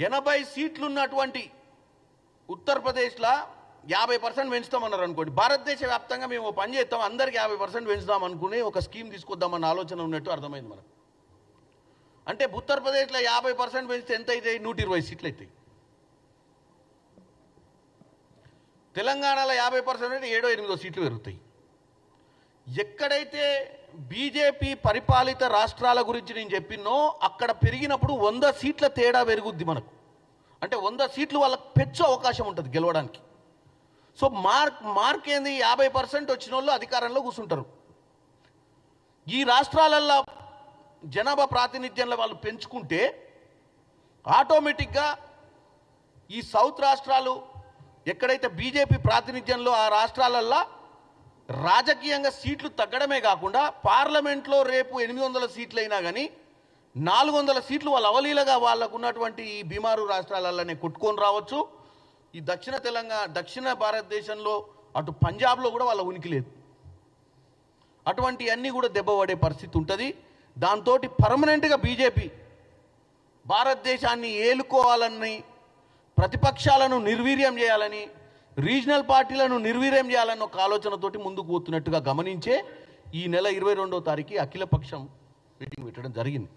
80 సీట్లు ఉన్నటువంటి ఉత్తరప్రదేశ్లో 50% పెంచుతామన్నారు అనుకోండి. భారతదేశ వ్యాప్తంగా మేము పని చేస్తాం, అందరికి 50% పెంచుదాం అనుకుని ఒక స్కీమ్ తీసుకొద్దామన్న ఆలోచన ఉన్నట్టు అర్థమైంది మనకు. అంటే ఉత్తరప్రదేశ్లో 50% పెంచితే ఎంత అవుతాయి? 120 సీట్లు అవుతాయి. తెలంగాణలో 50% అంటే 7-8 సీట్లు పెరుగుతాయి. ఎక్కడైతే బీజేపీ పరిపాలిత రాష్ట్రాల గురించి నేను చెప్పినో అక్కడ పెరిగినప్పుడు 100 సీట్ల తేడా పెరుగుద్ది మనకు. అంటే 100 సీట్లు వాళ్ళకి పెంచే అవకాశం ఉంటుంది గెలవడానికి. సో మార్క్ ఏంది? 50% వచ్చిన వాళ్ళు అధికారంలో కూర్చుంటారు. ఈ రాష్ట్రాలల్లో జనాభా ప్రాతినిధ్యంలో వాళ్ళు పెంచుకుంటే ఆటోమేటిక్గా ఈ సౌత్ రాష్ట్రాలు ఎక్కడైతే బీజేపీ ప్రాతినిధ్యంలో ఆ రాష్ట్రాలల్లో రాజకీయంగా సీట్లు తగ్గడమే కాకుండా పార్లమెంట్లో రేపు 800 సీట్లు అయినా కానీ 400 సీట్లు వాళ్ళు అవలీలగా వాళ్ళకు ఉన్నటువంటి ఈ బీమారు రాష్ట్రాలలోనే కొట్టుకొని రావచ్చు. ఈ దక్షిణ భారతదేశంలో అటు పంజాబ్లో కూడా వాళ్ళ ఉనికి లేదు. అటువంటివన్నీ కూడా దెబ్బపడే పరిస్థితి ఉంటుంది. దాంతో పర్మనెంట్గా బీజేపీ భారతదేశాన్ని ఏలుకోవాలని, ప్రతిపక్షాలను నిర్వీర్యం చేయాలని, రీజనల్ పార్టీలను నిర్వీర్యం చేయాలన్న ఒక ఆలోచనతోటి ముందుకు పోతున్నట్టుగా గమనించే ఈ నెల 22వ తారీఖు అఖిలపక్షం మీటింగ్ పెట్టడం జరిగింది.